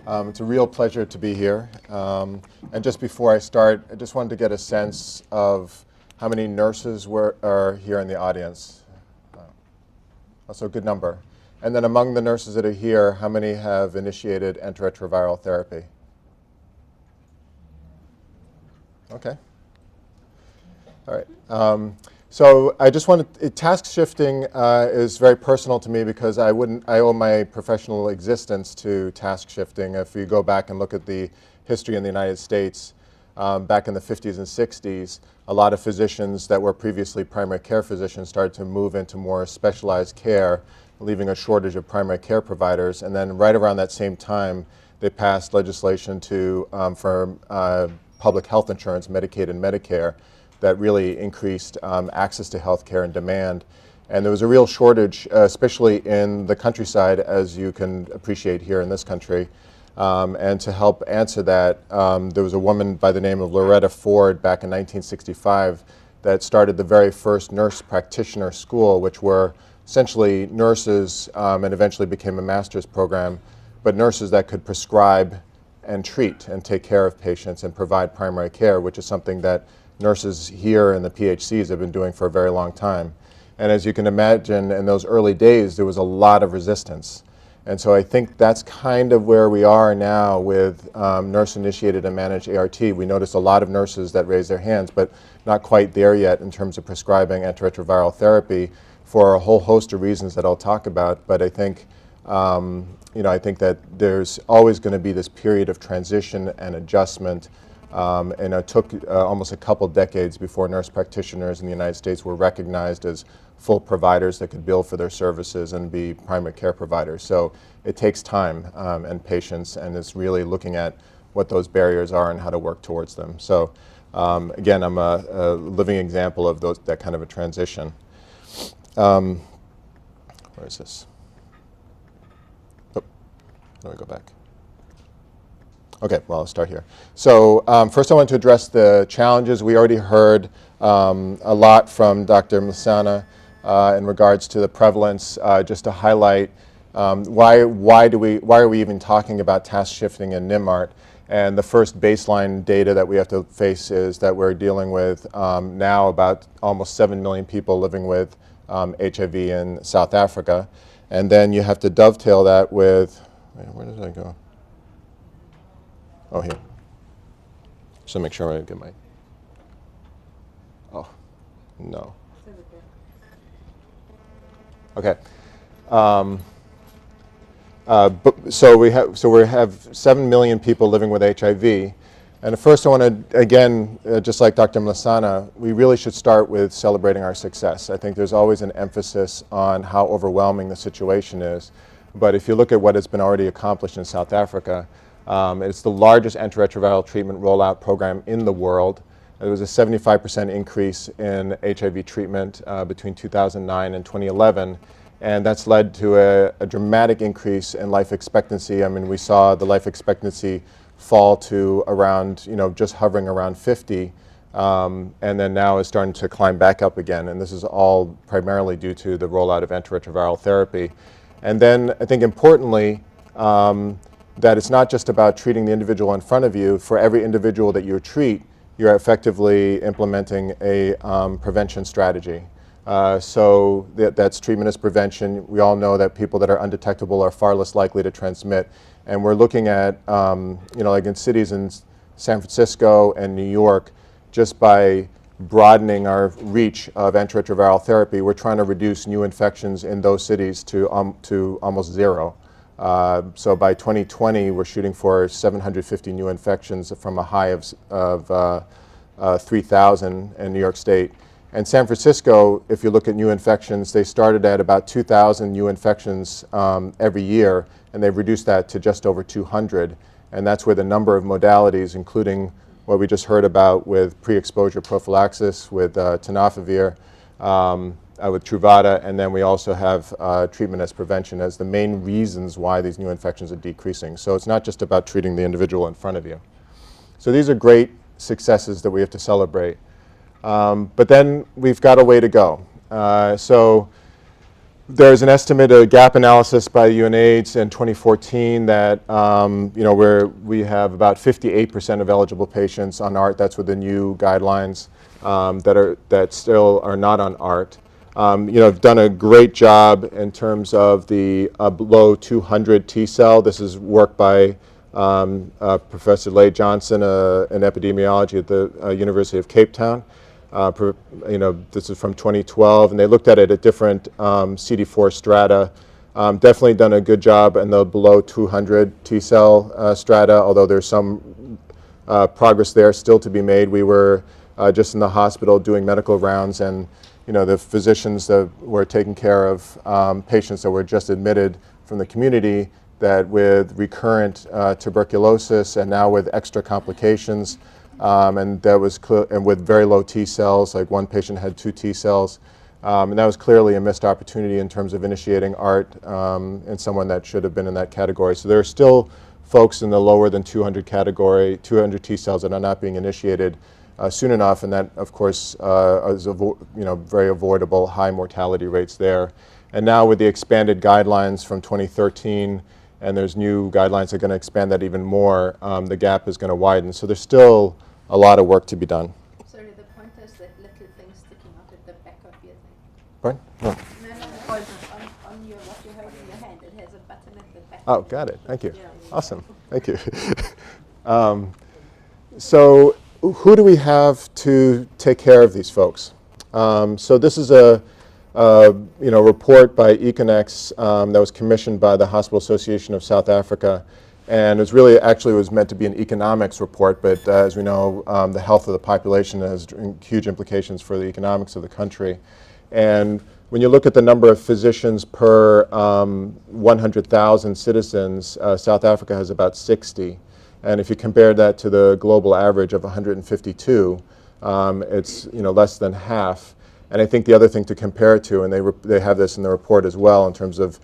It's a real pleasure to be here. And just before I start, I just wanted to get a sense of how many nurses are here in the audience. Also a good number. And then among the nurses that are here, how many have initiated antiretroviral therapy? Okay. All right. So I just wanted, task shifting is very personal to me because I owe my professional existence to task shifting. If you go back and look at the history in the United States, back in the 50s and 60s, a lot of physicians that were previously primary care physicians started to move into more specialized care, leaving a shortage of primary care providers. And then right around that same time, they passed legislation for public health insurance, Medicaid and Medicare, that really increased access to health care and demand. And there was a real shortage, especially in the countryside, as you can appreciate here in this country. And to help answer that, there was a woman by the name of Loretta Ford back in 1965 that started the very first nurse practitioner school, which were essentially nurses and eventually became a master's program, but nurses that could prescribe and treat and take care of patients and provide primary care, which is something that nurses here in the PHCs have been doing for a very long time. And as you can imagine, in those early days, there was a lot of resistance. And so I think that's kind of where we are now with nurse-initiated and managed ART. We notice a lot of nurses that raise their hands, but not quite there yet in terms of prescribing antiretroviral therapy for a whole host of reasons that I'll talk about. But I think, I think that there's always going to be this period of transition and adjustment. And it took almost a couple decades before nurse practitioners in the United States were recognized as full providers that could bill for their services and be primary care providers. So it takes time and patience, and it's really looking at what those barriers are and how to work towards them. So again, I'm a living example of that kind of a transition. Where is this? Oh, let me go back. Okay, well, I'll start here. So first I want to address the challenges. We already heard a lot from Dr. Mlesana in regards to the prevalence. Just to highlight why are we even talking about task shifting in NIMART? And the first baseline data that we have to face is that we're dealing with now about almost 7 million people living with HIV in South Africa. And then you have to dovetail that with, where does that go? Oh, here. Just to make sure I get my, oh, no. Okay. So we have 7 million people living with HIV. And first I want to, again, just like Dr. Mlesana, we really should start with celebrating our success. I think there's always an emphasis on how overwhelming the situation is. But if you look at what has been already accomplished in South Africa, it's the largest antiretroviral treatment rollout program in the world. There was a 75% increase in HIV treatment between 2009 and 2011, and that's led to a dramatic increase in life expectancy. I mean, we saw the life expectancy fall to around, just hovering around 50, and then now is starting to climb back up again, and this is all primarily due to the rollout of antiretroviral therapy. And then I think importantly, that it's not just about treating the individual in front of you. For every individual that you treat, you're effectively implementing a prevention strategy. So that's treatment as prevention. We all know that people that are undetectable are far less likely to transmit. And we're looking at, like in cities in San Francisco and New York, just by broadening our reach of antiretroviral therapy, we're trying to reduce new infections in those cities to almost zero. So by 2020, we're shooting for 750 new infections from a high of 3,000 in New York State. And San Francisco, if you look at new infections, they started at about 2,000 new infections every year, and they've reduced that to just over 200. And that's where the number of modalities, including what we just heard about with pre-exposure prophylaxis, with tenofovir, with Truvada, and then we also have treatment as prevention as the main reasons why these new infections are decreasing. So it's not just about treating the individual in front of you. So these are great successes that we have to celebrate. But then we've got a way to go. So There's an estimate, a gap analysis by UNAIDS in 2014 that where we have about 58% of eligible patients on ART. That's with the new guidelines that still are not on ART. Have done a great job in terms of the below 200 T cell. This is work by Professor Leigh Johnson in epidemiology at the University of Cape Town. This is from 2012, and they looked at it at different CD4 strata. Definitely done a good job in the below 200 T cell strata, although there's some progress there still to be made. We were just in the hospital doing medical rounds, and the physicians that were taking care of patients that were just admitted from the community that with recurrent tuberculosis and now with extra complications, and that was and with very low T cells, like one patient had 2 T cells, and that was clearly a missed opportunity in terms of initiating ART in someone that should have been in that category. So there are still folks in the lower than 200 category, 200 T cells that are not being initiated soon enough, and that, of course, is very avoidable, high mortality rates there. And now with the expanded guidelines from 2013, and there's new guidelines that are going to expand that even more, the gap is going to widen. So there's still a lot of work to be done. Sorry, the point is that little thing sticking out at the back of your thing. Right? No. No, the point is on your, what you hold in your hand, it has a button at the back. Oh, got it. Thank you. Yeah. Awesome. Thank you. So who do we have to take care of these folks? So this is a report by Econex that was commissioned by the Hospital Association of South Africa, and it was meant to be an economics report, but as we know, the health of the population has huge implications for the economics of the country. And when you look at the number of physicians per 100,000 citizens, South Africa has about 60. And if you compare that to the global average of 152, it's less than half. And I think the other thing to compare it to, and they have this in the report as well in terms of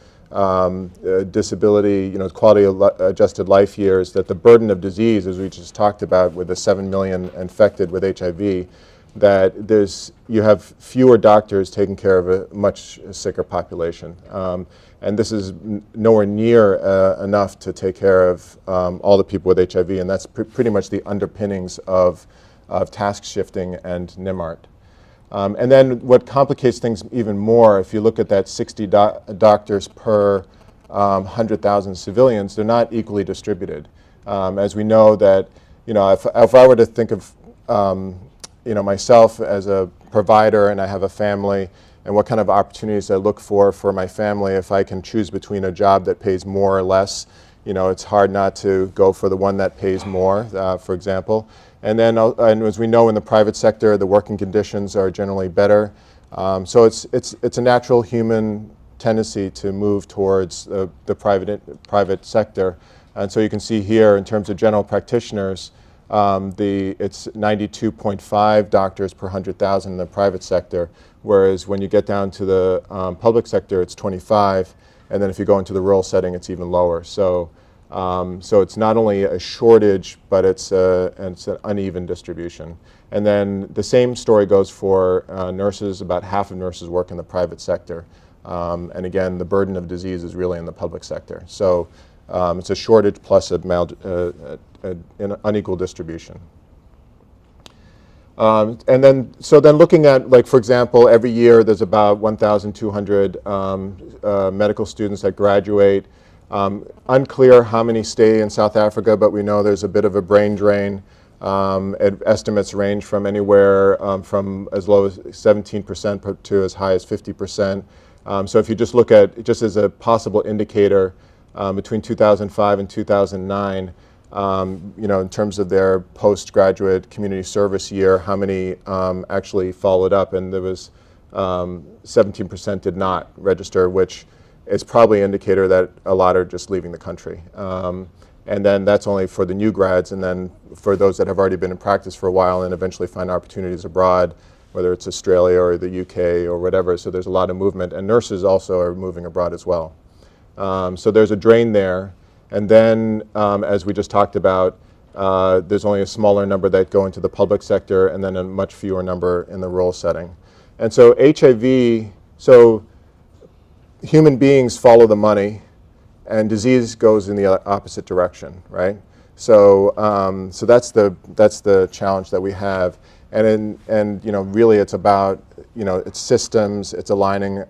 disability, quality of adjusted life years, that the burden of disease, as we just talked about with the 7 million infected with HIV, that you have fewer doctors taking care of a much sicker population. And this is nowhere near enough to take care of all the people with HIV, and that's pretty much the underpinnings of task shifting and NIMART. And then what complicates things even more, if you look at that 60 doctors per 100,000 civilians, they're not equally distributed. As we know that, if I were to think of, myself as a provider and I have a family, and what kind of opportunities I look for my family, if I can choose between a job that pays more or less, it's hard not to go for the one that pays more, for example. And then, and as we know in the private sector, the working conditions are generally better. So it's a natural human tendency to move towards the private sector. And so you can see here in terms of general practitioners, it's 92.5 doctors per 100,000 in the private sector, whereas when you get down to the public sector, it's 25, and then if you go into the rural setting, it's even lower. So it's not only a shortage, but it's an uneven distribution. And then the same story goes for nurses. About half of nurses work in the private sector. And again, the burden of disease is really in the public sector. So it's a shortage plus an unequal distribution. And then looking at, like, for example, every year there's about 1,200 medical students that graduate. Unclear how many stay in South Africa, but we know there's a bit of a brain drain. Estimates range from anywhere from as low as 17% to as high as 50%. So if you just look at, just as a possible indicator, between 2005 and 2009, in terms of their postgraduate community service year, how many actually followed up, and there was 17% did not register, which is probably an indicator that a lot are just leaving the country. And then that's only for the new grads, and then for those that have already been in practice for a while and eventually find opportunities abroad, whether it's Australia or the UK or whatever. So there's a lot of movement, and nurses also are moving abroad as well. So there's a drain there. And then, as we just talked about, there's only a smaller number that go into the public sector, and then a much fewer number in the rural setting. And so HIV, human beings follow the money, and disease goes in the opposite direction, right? So, so that's the challenge that we have, and really it's about it's systems, it's aligning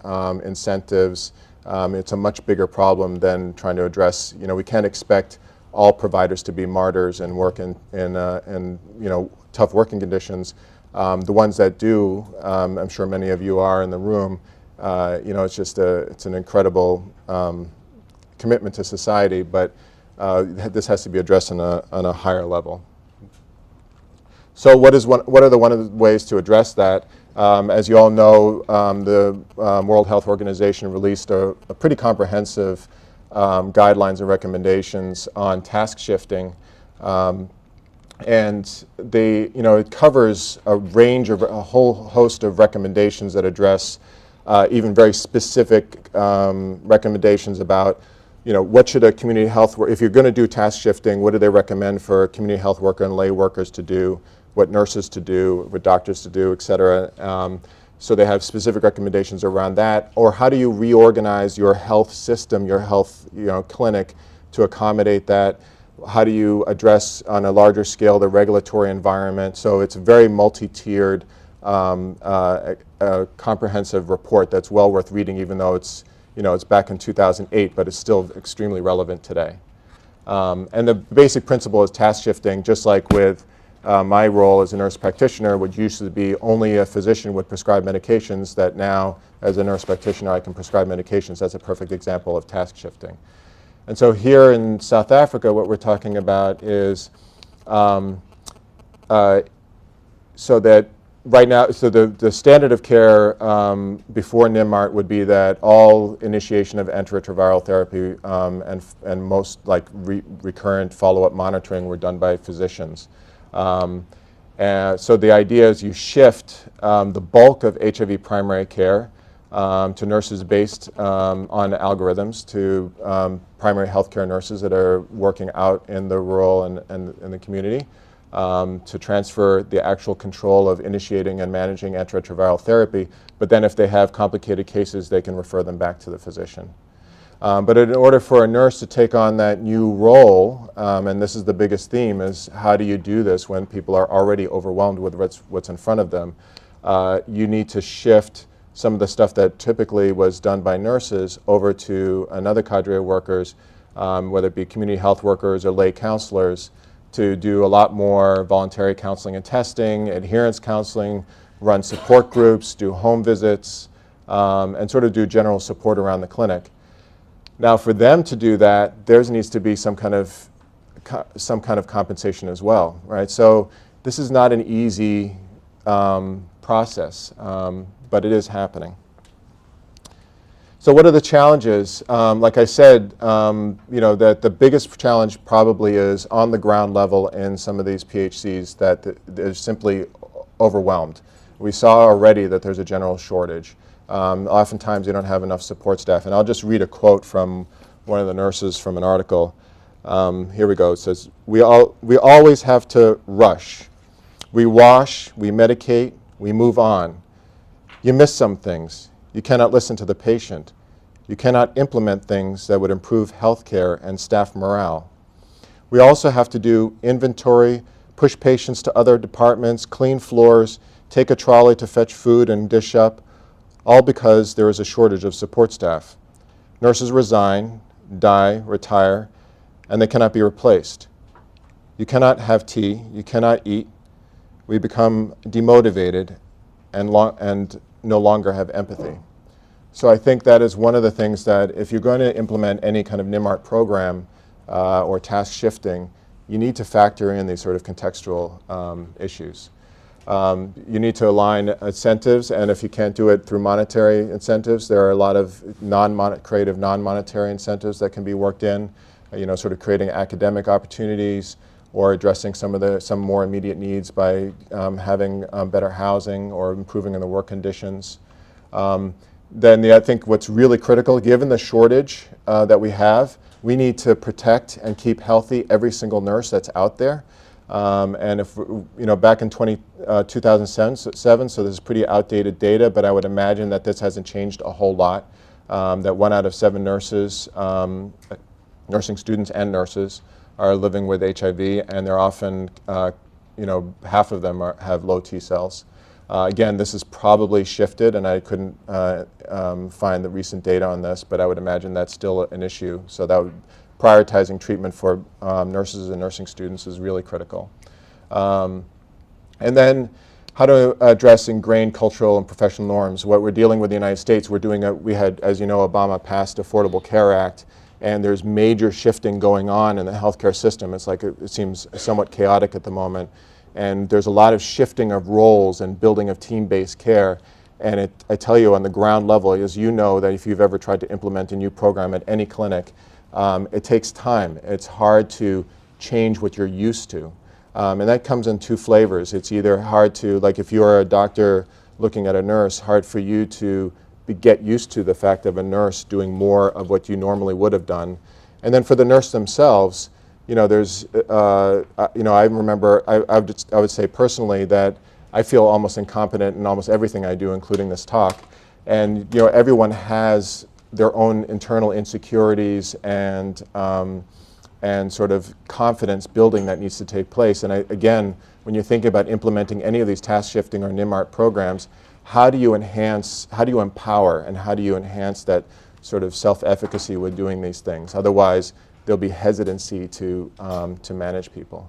incentives. It's a much bigger problem than trying to address. We can't expect all providers to be martyrs and work in tough working conditions. The ones that do, I'm sure many of you are in the room. It's just it's an incredible commitment to society, but this has to be addressed on a higher level. So what are one of the ways to address that? As you all know, the World Health Organization released a pretty comprehensive guidelines and recommendations on task shifting. And it covers a whole host of recommendations that address even very specific recommendations about, what should a community health if you're going to do task shifting, what do they recommend for a community health worker and lay workers to do, what nurses to do, what doctors to do, et cetera. So they have specific recommendations around that. Or how do you reorganize your health system, your health clinic to accommodate that? How do you address on a larger scale the regulatory environment? So it's a very multi-tiered, comprehensive report that's well worth reading, even though it's back in 2008, but it's still extremely relevant today. And the basic principle is task shifting, just like with my role as a nurse practitioner, which used to be only a physician would prescribe medications, that now, as a nurse practitioner, I can prescribe medications. That's a perfect example of task shifting. And so here in South Africa, what we're talking about is so that right now, so the standard of care before NIMART would be that all initiation of antiretroviral therapy and most recurrent follow-up monitoring were done by physicians. So the idea is you shift the bulk of HIV primary care to nurses based on algorithms, to primary healthcare nurses that are working out in the rural and in the community, to transfer the actual control of initiating and managing antiretroviral therapy. But then if they have complicated cases, they can refer them back to the physician. But in order for a nurse to take on that new role, and this is the biggest theme, is how do you do this when people are already overwhelmed with what's in front of them? You need to shift some of the stuff that typically was done by nurses over to another cadre of workers, whether it be community health workers or lay counselors, to do a lot more voluntary counseling and testing, adherence counseling, run support groups, do home visits, and sort of do general support around the clinic. Now, for them to do that, there needs to be some kind of compensation as well, right? So this is not an easy process, but it is happening. So what are the challenges? Like I said, that the biggest challenge probably is on the ground level in some of these PHCs, that they're simply overwhelmed. We saw already that there's a general shortage. Oftentimes they don't have enough support staff. And I'll just read a quote from one of the nurses from an article. Here we go. It says, we always have to rush. We wash, we medicate, we move on. You miss some things. You cannot listen to the patient. You cannot implement things that would improve healthcare and staff morale. We also have to do inventory, push patients to other departments, clean floors, take a trolley to fetch food and dish up, all because there is a shortage of support staff. Nurses resign, die, retire, and they cannot be replaced. You cannot have tea, you cannot eat. We become demotivated and no longer have empathy. So I think that is one of the things that if you're going to implement any kind of NIMART program or task shifting, you need to factor in these sort of contextual issues. You need to align incentives, and if you can't do it through monetary incentives, there are a lot of creative non-monetary incentives that can be worked in, sort of creating academic opportunities or addressing some more immediate needs by having better housing or improving in the work conditions. Then I think what's really critical, given the shortage that we have, we need to protect and keep healthy every single nurse that's out there. And if, back in 2007, so this is pretty outdated data, but I would imagine that this hasn't changed a whole lot. that 1 out of 7 nurses, nursing students and nurses, are living with HIV, and they're often, half of them have low T cells. Again, this is probably shifted, and I couldn't find the recent data on this, but I would imagine that's still an issue. So prioritizing treatment for nurses and nursing students is really critical. And then how to address ingrained cultural and professional norms. What we're dealing with in the United States, we had, as you know, Obama passed Affordable Care Act, and there's major shifting going on in the healthcare system. It's like it seems somewhat chaotic at the moment. And there's a lot of shifting of roles and building of team-based care. And I tell you, on the ground level, as you know, that if you've ever tried to implement a new program at any clinic, it takes time. It's hard to change what you're used to. And that comes in 2 flavors. It's either hard to, like if you're a doctor looking at a nurse, hard for you to get used to the fact of a nurse doing more of what you normally would have done. And then for the nurse themselves, there's, I remember, I would say personally that I feel almost incompetent in almost everything I do, including this talk. And, everyone has their own internal insecurities and sort of confidence building that needs to take place. And again, when you think about implementing any of these task shifting or NIMART programs, how do you empower, and how do you enhance that sort of self-efficacy with doing these things? Otherwise, there'll be hesitancy to manage people.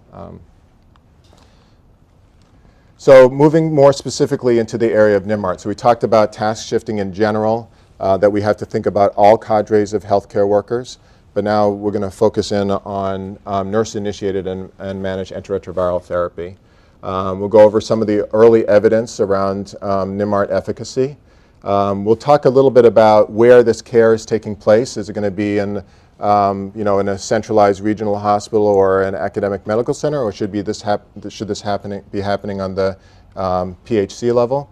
So moving more specifically into the area of NIMART. So we talked about task shifting in general, that we have to think about all cadres of healthcare workers, but now we're going to focus in on nurse-initiated and managed antiretroviral therapy. We'll go over some of the early evidence around NIMART efficacy. We'll talk a little bit about where this care is taking place. Is it going to be in in a centralized regional hospital or an academic medical center, or should this be happening on the PHC level?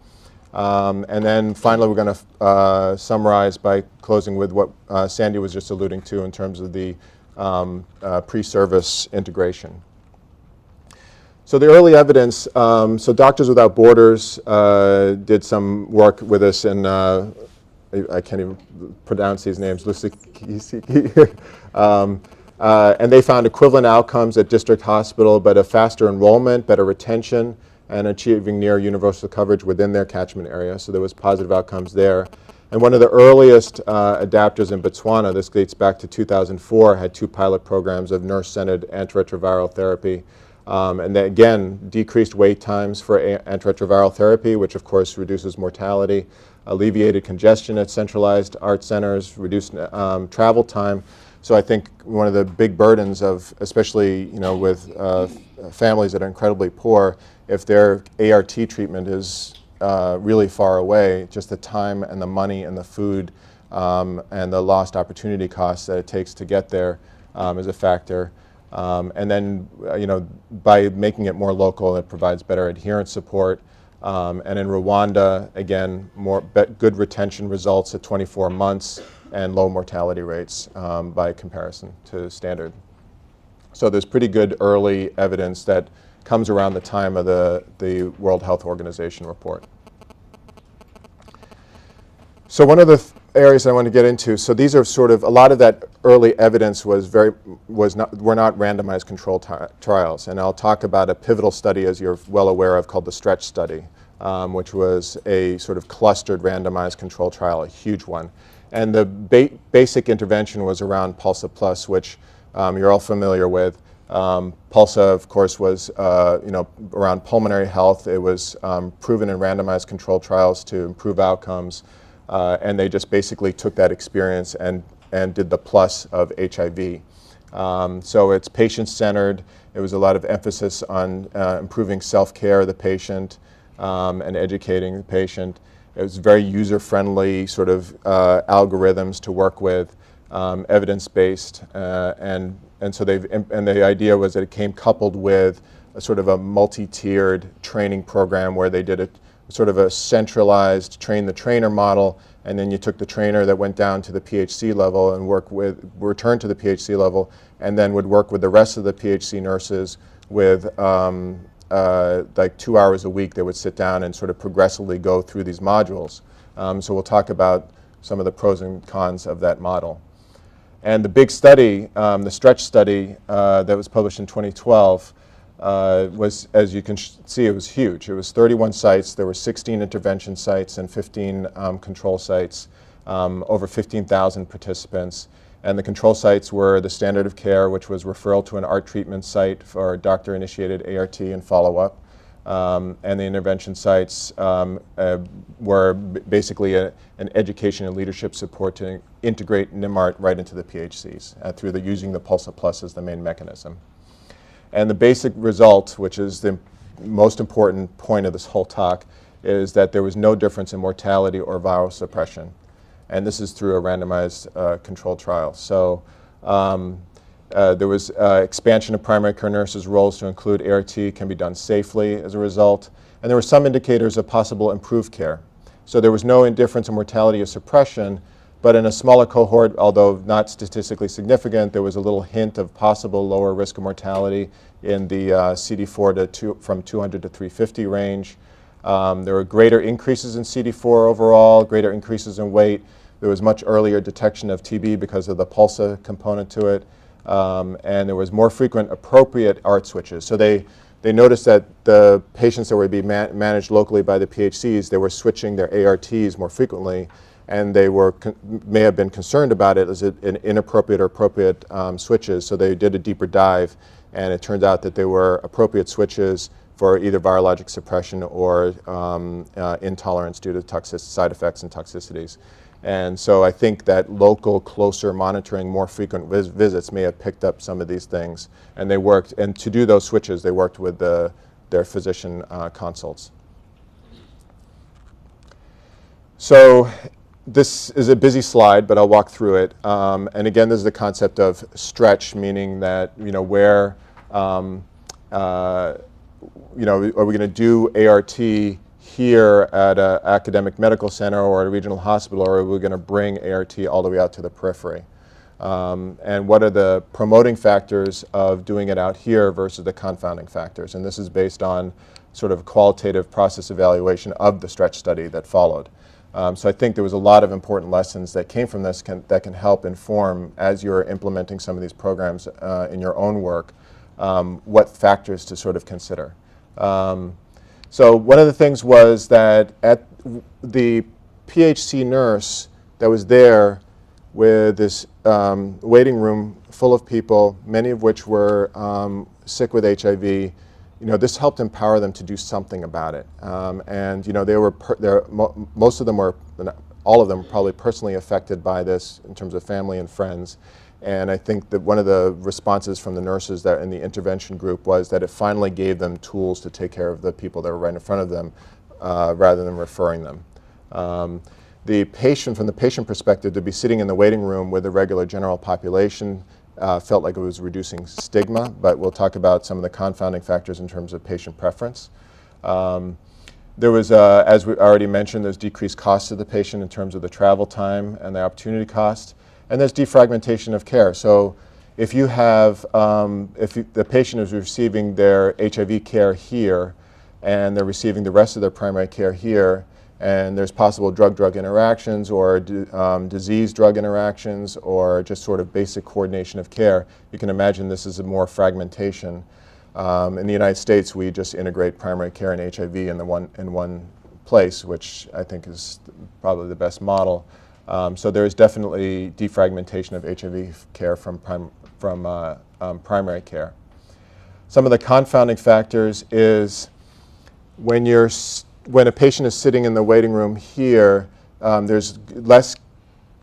And then finally, we're going to summarize by closing with what Sandy was just alluding to in terms of the pre-service integration. So the early evidence, so Doctors Without Borders did some work with us in I can't even pronounce these names, and they found equivalent outcomes at district hospital, but a faster enrollment, better retention, and achieving near universal coverage within their catchment area. So there was positive outcomes there. And one of the earliest adapters in Botswana, this dates back to 2004, had 2 pilot programs of nurse-centered antiretroviral therapy. And they, again, decreased wait times for antiretroviral therapy, which of course reduces mortality, alleviated congestion at centralized ART centers, reduced travel time. So I think one of the big burdens of, especially with families that are incredibly poor, if their ART treatment is really far away, just the time and the money and the food and the lost opportunity costs that it takes to get there is a factor. And then, by making it more local, it provides better adherence support. And in Rwanda, again, good retention results at 24 months and low mortality rates by comparison to standard. So there's pretty good early evidence that comes around the time of the World Health Organization report. So one of the areas I want to get into, so these are sort of, a lot of that early evidence were not randomized control trials. And I'll talk about a pivotal study, as you're well aware of, called the STRETCH study, which was a sort of clustered randomized control trial, a huge one. And the basic intervention was around PULSA Plus, which you're all familiar with. PULSA, of course, was around pulmonary health. It was proven in randomized control trials to improve outcomes. And they just basically took that experience and did the plus of HIV. So it's patient-centered. It was a lot of emphasis on improving self-care of the patient and educating the patient. It was very user-friendly sort of algorithms to work with, evidence-based, and so the idea was that it came coupled with a sort of a multi-tiered training program where they did sort of a centralized train-the-trainer model, and then you took the trainer that went down to the PHC level and returned to the PHC level, and then would work with the rest of the PHC nurses with like 2 hours a week. They would sit down and sort of progressively go through these modules. So we'll talk about some of the pros and cons of that model. And the big study, the STRETCH study that was published in 2012, was, as you can see, it was huge. It was 31 sites. There were 16 intervention sites and 15 control sites, over 15,000 participants. And the control sites were the standard of care, which was referral to an ART treatment site for doctor-initiated ART and follow-up. And the intervention sites were basically an education and leadership support to integrate NIMART right into the PHCs through using the Pulsa Plus as the main mechanism. And the basic result, which is the most important point of this whole talk, is that there was no difference in mortality or viral suppression. And this is through a randomized controlled trial. So there was expansion of primary care nurses' roles to include ART can be done safely as a result. And there were some indicators of possible improved care. So there was no difference in mortality or suppression, but in a smaller cohort, although not statistically significant, there was a little hint of possible lower risk of mortality in the CD4 from 200 to 350 range. There were greater increases in CD4 overall, greater increases in weight. There was much earlier detection of TB because of the PULSA component to it. And there was more frequent appropriate ART switches. So they noticed that the patients that were being managed locally by the PHCs, they were switching their ARTs more frequently, and they may have been concerned about it as an inappropriate or appropriate switches. So they did a deeper dive, and it turned out that they were appropriate switches for either virologic suppression or intolerance due to side effects and toxicities. And so I think that local, closer monitoring, more frequent visits may have picked up some of these things. And they worked, and to do those switches, they worked with their physician consults. So this is a busy slide, but I'll walk through it. And again, this is the concept of stretch, meaning that, where, are we going to do ART here at an academic medical center or at a regional hospital, or are we going to bring ART all the way out to the periphery? And what are the promoting factors of doing it out here versus the confounding factors? And this is based on sort of qualitative process evaluation of the STRETCH study that followed. So I think there was a lot of important lessons that came from this that can help inform, as you're implementing some of these programs in your own work, what factors to sort of consider. So one of the things was that at the PHC nurse that was there with this waiting room full of people, many of which were sick with HIV, this helped empower them to do something about it. And they were most of them were, all of them, probably personally affected by this in terms of family and friends. And I think that one of the responses from the nurses that in the intervention group was that it finally gave them tools to take care of the people that were right in front of them rather than referring them. The patient, from the patient perspective, to be sitting in the waiting room with the regular general population felt like it was reducing stigma, but we'll talk about some of the confounding factors in terms of patient preference. There was, as we already mentioned, there's decreased cost to the patient in terms of the travel time and the opportunity cost. And there's defragmentation of care. So if you have, the patient is receiving their HIV care here, and they're receiving the rest of their primary care here, and there's possible drug-drug interactions or disease-drug interactions or just sort of basic coordination of care, you can imagine this is a more fragmentation. In the United States, we just integrate primary care and HIV in one place, which I think is probably the best model. So there is definitely defragmentation of HIV care from primary care. Some of the confounding factors is when a patient is sitting in the waiting room here, there's less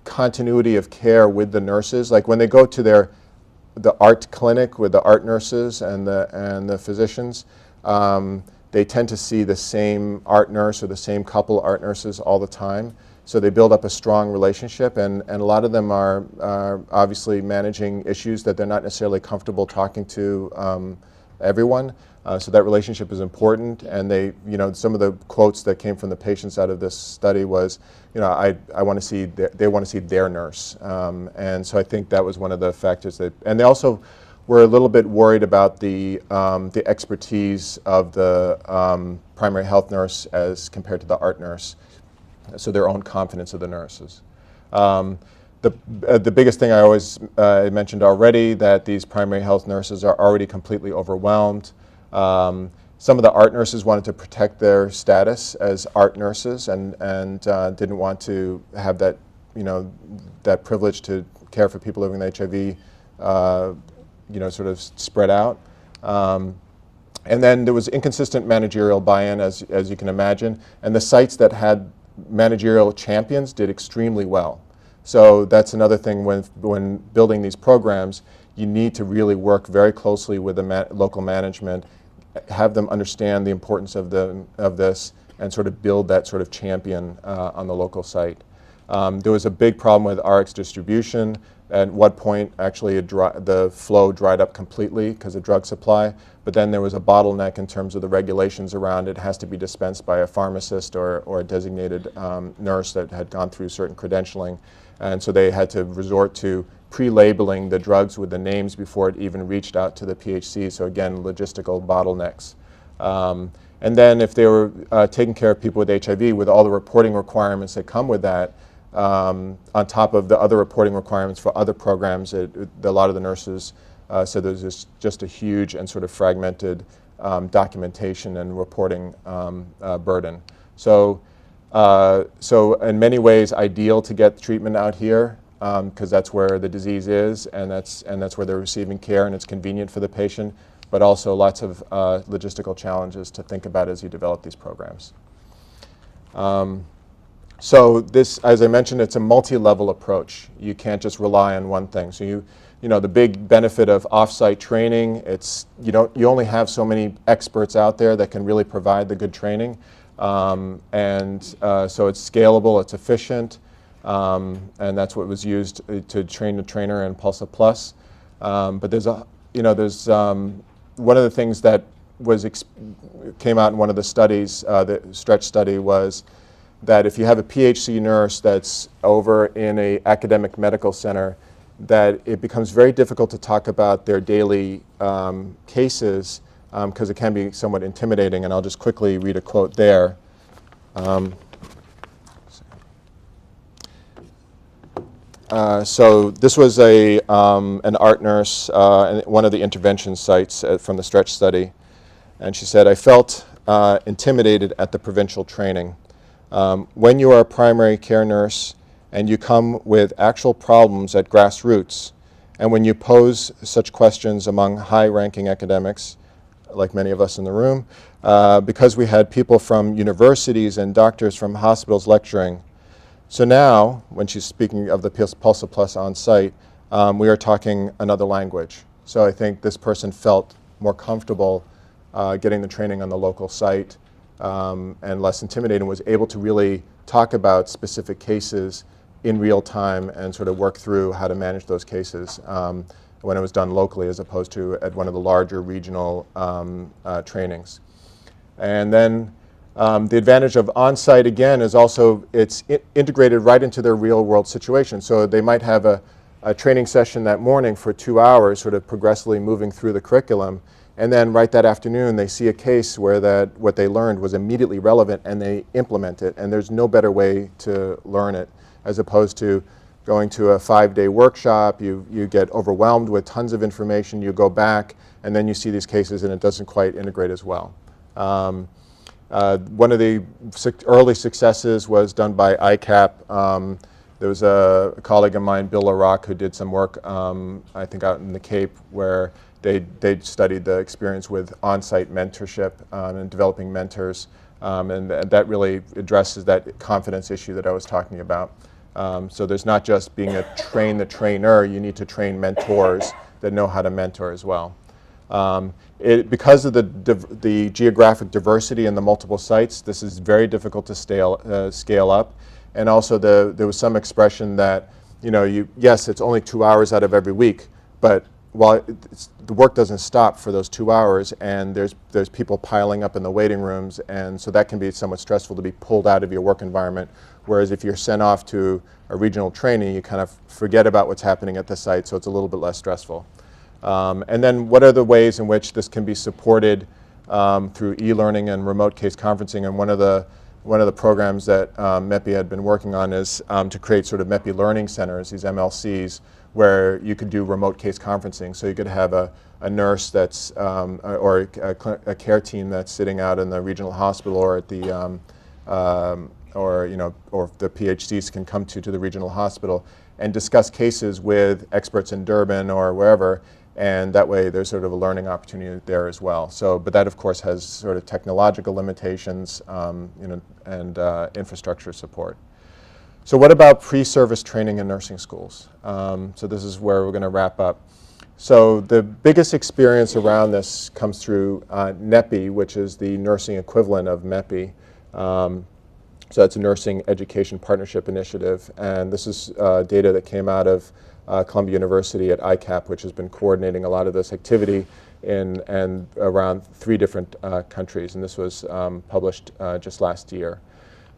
continuity of care with the nurses. Like when they go to the ART clinic with the ART nurses and the physicians, they tend to see the same ART nurse or the same couple ART nurses all the time. So they build up a strong relationship, and a lot of them are obviously managing issues that they're not necessarily comfortable talking to everyone. So that relationship is important, and some of the quotes that came from the patients out of this study was, I want to see, they want to see their nurse. And so I think that was one of the factors and they also were a little bit worried about the expertise of the primary health nurse as compared to the ART nurse. So their own confidence of the nurses. The biggest thing I always mentioned already, that these primary health nurses are already completely overwhelmed. Some of the art nurses wanted to protect their status as art nurses and didn't want to have that, that privilege to care for people living with HIV, sort of spread out. And then there was inconsistent managerial buy-in, as you can imagine, and the sites that had managerial champions did extremely well. So that's another thing when building these programs, you need to really work very closely with the local management, have them understand the importance of this, and sort of build that sort of champion on the local site. There was a big problem with RX distribution. At one point, actually, the flow dried up completely because of drug supply, but then there was a bottleneck in terms of the regulations around it. It has to be dispensed by a pharmacist or a designated nurse that had gone through certain credentialing, and so they had to resort to pre-labeling the drugs with the names before it even reached out to the PHC, so again, logistical bottlenecks. And then if they were taking care of people with HIV, with all the reporting requirements that come with that, on top of the other reporting requirements for other programs, a lot of the nurses said there's just a huge and sort of fragmented documentation and reporting burden. So in many ways, ideal to get treatment out here because that's where the disease is, and that's where they're receiving care, and it's convenient for the patient. But also lots of logistical challenges to think about as you develop these programs. So this, as I mentioned, it's a multi-level approach. You can't just rely on one thing. So the big benefit of off-site training, you only have so many experts out there that can really provide the good training, so it's scalable, it's efficient, and that's what was used to train the trainer in Pulsa Plus. But there's one of the things that came out in one of the studies, the STRETCH study, was that if you have a PHC nurse that's over in an academic medical center, that it becomes very difficult to talk about their daily cases because it can be somewhat intimidating. And I'll just quickly read a quote there. So this was an art nurse at one of the intervention sites from the STRETCH study. And she said, "I felt intimidated at the provincial training. When you are a primary care nurse and you come with actual problems at grassroots, and when you pose such questions among high-ranking academics, like many of us in the room, because we had people from universities and doctors from hospitals lecturing. So now, when she's speaking of the Pulsa Plus on site, we are talking another language. So I think this person felt more comfortable getting the training on the local site and less intimidated, and was able to really talk about specific cases in real time and sort of work through how to manage those cases when it was done locally as opposed to at one of the larger regional trainings. And then the advantage of on-site, again, is also it's integrated right into their real-world situation. So they might have a training session that morning for 2 hours, sort of progressively moving through the curriculum, and then right that afternoon they see a case where what they learned was immediately relevant and they implement it, and there's no better way to learn it as opposed to going to a 5-day workshop. You get overwhelmed with tons of information, you go back, and then you see these cases and it doesn't quite integrate as well. One of the early successes was done by ICAP. There was a colleague of mine, Bill LaRock, who did some work, I think out in the Cape, where they studied the experience with on-site mentorship and developing mentors, and that really addresses that confidence issue that I was talking about. So there's not just being a train the trainer, you need to train mentors that know how to mentor as well. Because of the geographic diversity in the multiple sites, this is very difficult to scale up. And also there was some expression that, yes, it's only 2 hours out of every week, but while the work doesn't stop for those 2 hours, and there's people piling up in the waiting rooms, and so that can be somewhat stressful to be pulled out of your work environment. Whereas if you're sent off to a regional training, you kind of forget about what's happening at the site, so it's a little bit less stressful. And then what are the ways in which this can be supported through e-learning and remote case conferencing? And one of the one of the programs that MEPI had been working on is to create sort of MEPI learning centers, these MLCs, where you could do remote case conferencing. So you could have a nurse that's, or a care team that's sitting out in the regional hospital or at the, or the PhDs can come to the regional hospital and discuss cases with experts in Durban or wherever, and that way there's sort of a learning opportunity there as well. So, but that of course has sort of technological limitations, and infrastructure support. So what about pre-service training in nursing schools? So this is where we're going to wrap up. So the biggest experience around this comes through NEPI, which is the nursing equivalent of MEPI. So that's a Nursing Education Partnership Initiative, and this is data that came out of Columbia University at ICAP, which has been coordinating a lot of this activity in and around 3 different countries, and this was published just last year.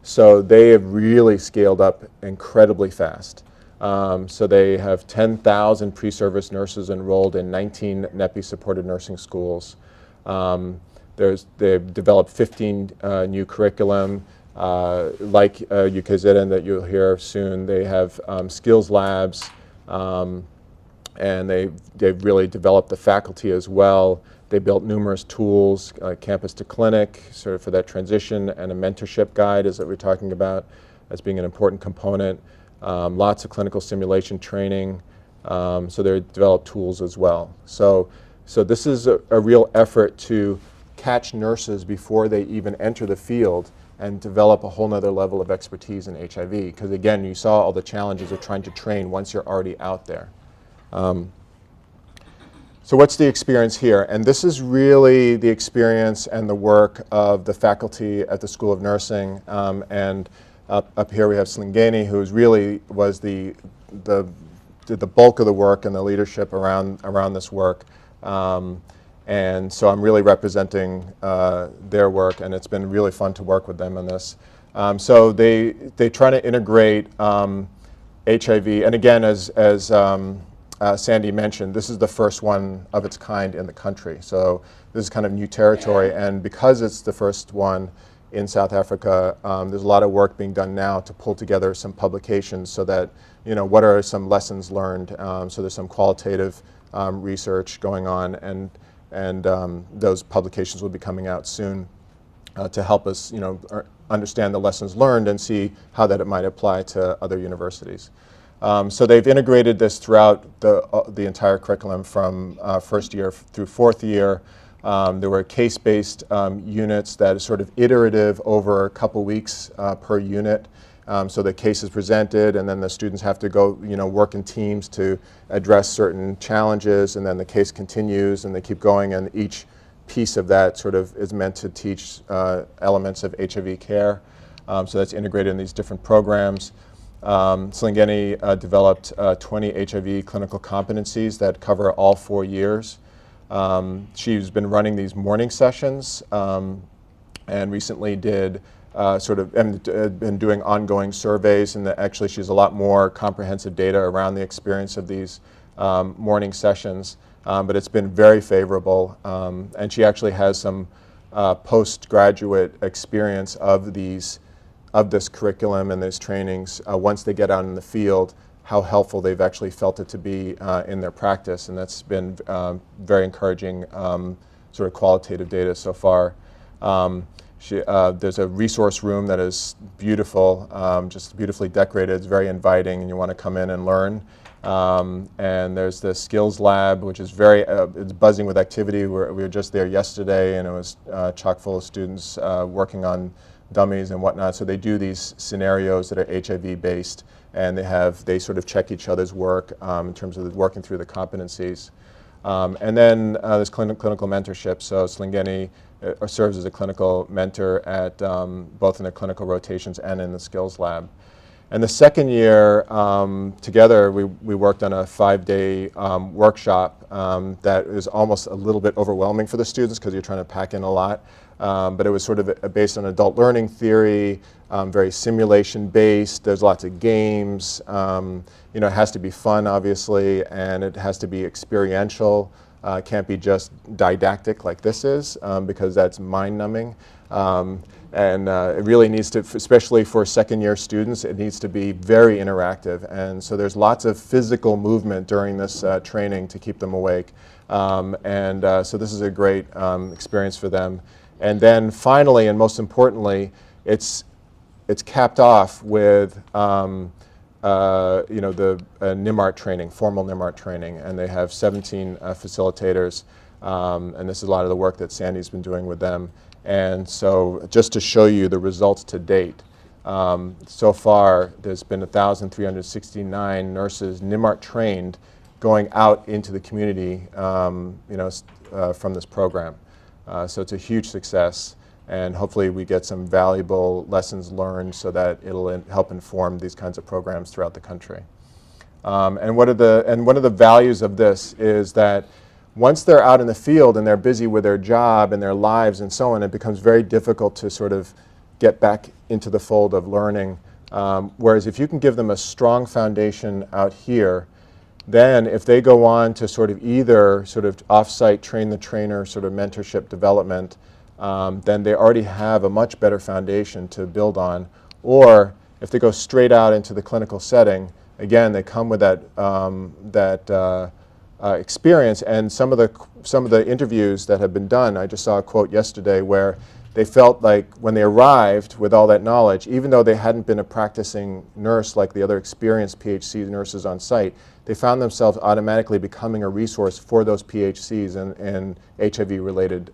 So they have really scaled up incredibly fast. So they have 10,000 pre-service nurses enrolled in 19 NEPI-supported nursing schools. They've developed 15 new curriculum. Like UKZN that you'll hear soon, they have skills labs, and they've really developed the faculty as well. They built numerous tools, campus to clinic, sort of for that transition, and a mentorship guide, as that we're talking about, as being an important component. Lots of clinical simulation training, so they've developed tools as well. So this is a real effort to catch nurses before they even enter the field and develop a whole nother level of expertise in HIV. Because again, you saw all the challenges of trying to train once you're already out there. So what's the experience here? And this is really the experience and the work of the faculty at the School of Nursing. And up here we have Slingani, who really was did the bulk of the work and the leadership around this work. And so I'm really representing their work, and it's been really fun to work with them on this. So they try to integrate HIV, and again, as Sandy mentioned, this is the first one of its kind in the country. So this is kind of new territory, and because it's the first one in South Africa, there's a lot of work being done now to pull together some publications so that, what are some lessons learned. So there's some qualitative research going on, and those publications will be coming out soon to help us, understand the lessons learned and see how that it might apply to other universities. So they've integrated this throughout the entire curriculum from first year through 4th year. There were case-based units that are sort of iterative over a couple weeks per unit. So the case is presented, and then the students have to go, work in teams to address certain challenges, and then the case continues, and they keep going, and each piece of that sort of is meant to teach elements of HIV care. So that's integrated in these different programs. Slingani developed 20 HIV clinical competencies that cover all 4 years. She's been running these morning sessions, and recently did been doing ongoing surveys, and actually she's a lot more comprehensive data around the experience of these morning sessions, but it's been very favorable, and she actually has some postgraduate experience of this curriculum and these trainings once they get out in the field, how helpful they've actually felt it to be in their practice, and that's been very encouraging sort of qualitative data so far. There's a resource room that is beautiful, just beautifully decorated. It's very inviting, and you want to come in and learn. And there's the skills lab, which is it's buzzing with activity. We were just there yesterday, and it was chock full of students working on dummies and whatnot. So they do these scenarios that are HIV based, and they sort of check each other's work in terms of working through the competencies. And then there's clinical mentorship. So Slingani serves as a clinical mentor at both in the clinical rotations and in the skills lab. And the second year, together, we worked on a 5-day workshop that is almost a little bit overwhelming for the students because you're trying to pack in a lot. But it was sort of based on adult learning theory, very simulation-based. There's lots of games. It has to be fun, obviously, and it has to be experiential. Can't be just didactic like this is, because that's mind-numbing. And it really needs to, especially for second-year students, it needs to be very interactive. And so there's lots of physical movement during this training to keep them awake. So this is a great experience for them. And then finally, and most importantly, it's capped off with the NIMART training, formal NIMART training, and they have 17 facilitators, and this is a lot of the work that Sandy's been doing with them. And so just to show you the results to date, so far there's been 1,369 nurses NIMART trained going out into the community from this program. So it's a huge success, and hopefully we get some valuable lessons learned so that it'll help inform these kinds of programs throughout the country. And one of the values of this is that once they're out in the field and they're busy with their job and their lives and so on, it becomes very difficult to sort of get back into the fold of learning. Whereas if you can give them a strong foundation out here, then if they go on to sort of either sort of off-site train the trainer sort of mentorship development, then they already have a much better foundation to build on. Or if they go straight out into the clinical setting, again, they come with that experience. And some of the interviews that have been done, I just saw a quote yesterday where they felt like when they arrived with all that knowledge, even though they hadn't been a practicing nurse like the other experienced PHC nurses on site, they found themselves automatically becoming a resource for those PHCs in HIV-related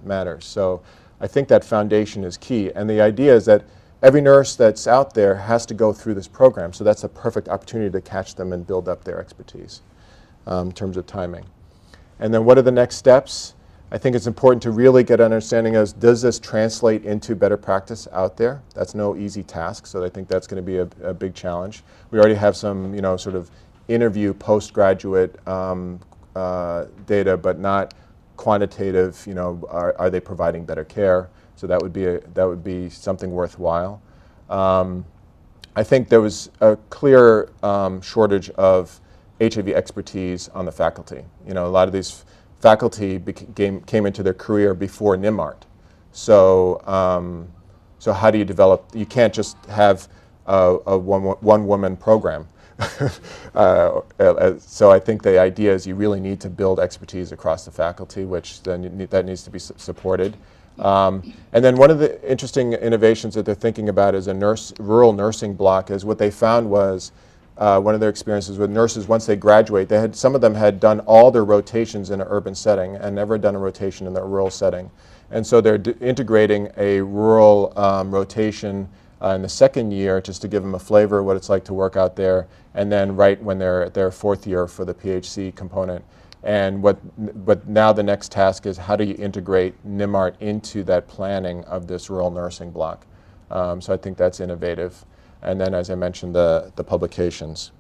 matters. So I think that foundation is key. And the idea is that every nurse that's out there has to go through this program. So that's a perfect opportunity to catch them and build up their expertise in terms of timing. And then what are the next steps? I think it's important to really get an understanding of, does this translate into better practice out there? That's no easy task, so I think that's going to be a big challenge. We already have some, sort of interview postgraduate data, but not quantitative. Are they providing better care? So that would be something worthwhile. I think there was a clear shortage of HIV expertise on the faculty. A lot of these faculty came into their career before NIMART. So how do you develop? You can't just have a one-woman program. So I think the idea is you really need to build expertise across the faculty, which then that needs to be supported. And then one of the interesting innovations that they're thinking about is a rural nursing block. Is what they found was one of their experiences with nurses, once they graduate, some of them had done all their rotations in an urban setting and never done a rotation in a rural setting. And so they're integrating a rural rotation in the second year just to give them a flavor of what it's like to work out there, and then right when they're their fourth year for the PHC component. And but now the next task is, how do you integrate NIMART into that planning of this rural nursing block? So I think that's innovative. And then, as I mentioned, the publications.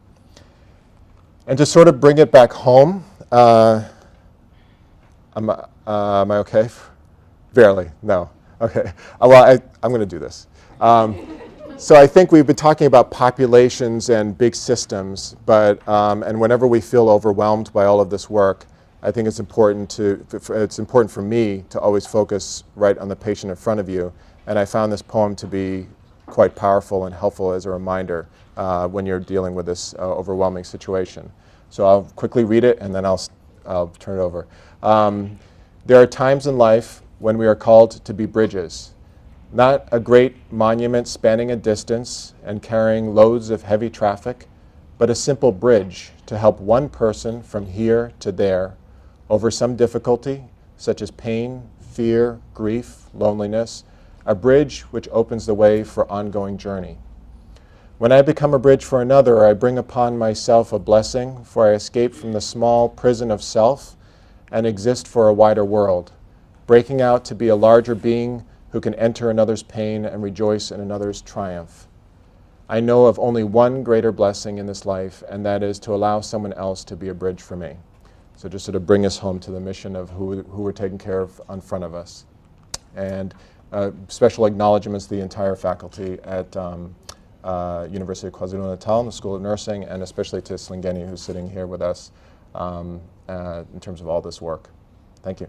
And to sort of bring it back home, am I okay? Barely, no. Okay. Well, I'm going to do this. So I think we've been talking about populations and big systems, but and whenever we feel overwhelmed by all of this work, I think it's important for me to always focus right on the patient in front of you. And I found this poem to be quite powerful and helpful as a reminder when you're dealing with this overwhelming situation. So I'll quickly read it and then I'll turn it over. There are times in life when we are called to be bridges, not a great monument spanning a distance and carrying loads of heavy traffic, but a simple bridge to help one person from here to there over some difficulty, such as pain, fear, grief, loneliness, a bridge which opens the way for ongoing journey. When I become a bridge for another, I bring upon myself a blessing, for I escape from the small prison of self and exist for a wider world, breaking out to be a larger being who can enter another's pain and rejoice in another's triumph. I know of only one greater blessing in this life, and that is to allow someone else to be a bridge for me. So just sort of bring us home to the mission of who we're taking care of in front of us. And special acknowledgements to the entire faculty at University of KwaZulu-Natal in the School of Nursing, and especially to Slingeni, who's sitting here with us in terms of all this work. Thank you.